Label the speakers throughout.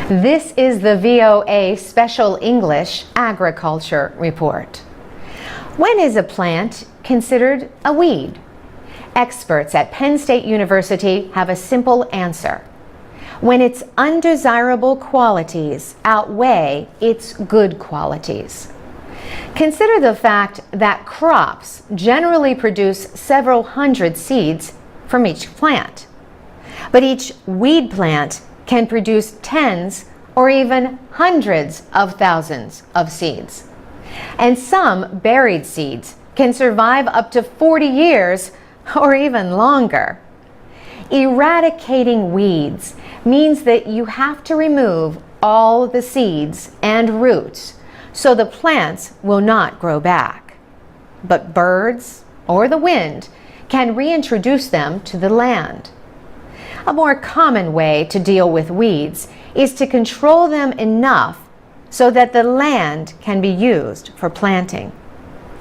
Speaker 1: This is the VOA Special English Agriculture Report. When is a plant considered a weed? Experts at Penn State University have a simple answer: when its undesirable qualities outweigh its good qualities. Consider the fact that crops generally produce several hundred seeds from each plant, but each weed plant can produce tens or even hundreds of thousands of seeds. And some buried seeds can survive up to 40 years or even longer. Eradicating weeds means that you have to remove all the seeds and roots so the plants will not grow back. But birds or the wind can reintroduce them to the land. A more common way to deal with weeds is to control them enough so that the land can be used for planting.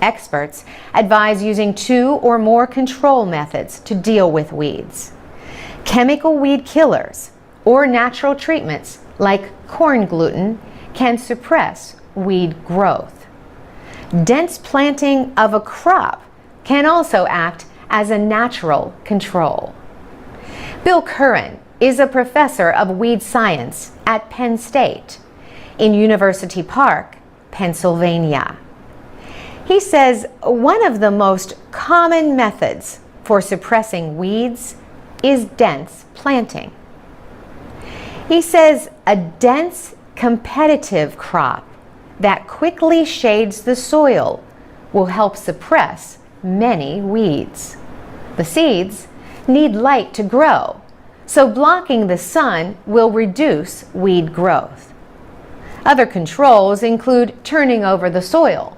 Speaker 1: Experts advise using 2 or more control methods to deal with weeds: chemical weed killers or natural treatments like corn gluten can suppress weed growth. Dense planting of a crop can also act as a natural control. Bill Curran is a professor of weed science at Penn State in University Park, Pennsylvania. He says one of the most common methods for suppressing weeds is dense planting. He says a dense, competitive crop that quickly shades the soil will help suppress many weeds. The seeds need light to grow, so blocking the sun will reduce weed growth. Other controls include turning over the soil,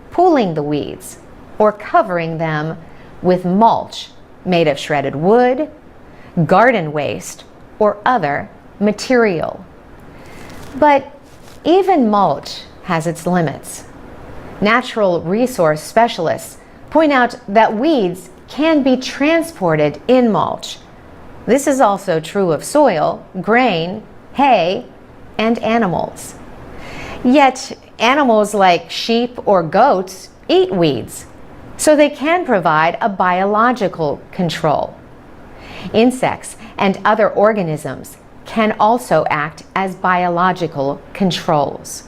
Speaker 1: pooling the weeds, or covering them with mulch made of shredded wood, garden waste, or other material. But even mulch has its limits. Natural resource specialists point out that weeds can be transported in mulch. This is also true of soil, grain, hay, and animals. Yet, animals like sheep or goats eat weeds, so they can provide a biological control. Insects and other organisms can also act as biological controls.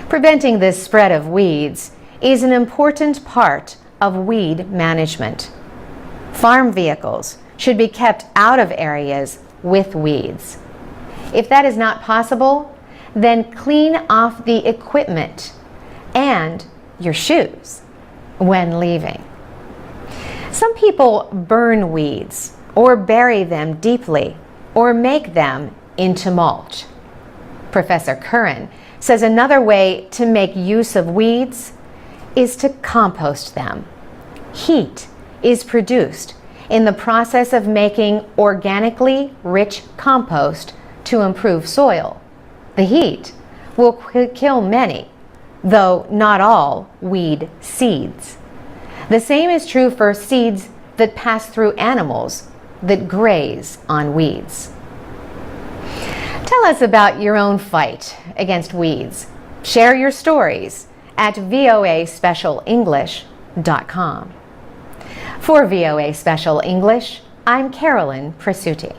Speaker 1: Preventing the spread of weeds is an important part of weed management. Farm vehicles should be kept out of areas with weeds. If that is not possible, then clean off the equipment and your shoes when leaving. Some people burn weeds or bury them deeply or make them into mulch. Professor Curran says another way to make use of weeds is to compost them. Heat is produced in the process of making organically rich compost to improve soil. The heat will kill many, though not all, weed seeds. The same is true for seeds that pass through animals that graze on weeds. Tell us about your own fight against weeds. Share your stories at voaspecialenglish.com. For VOA Special English, I'm Carolyn Presutti.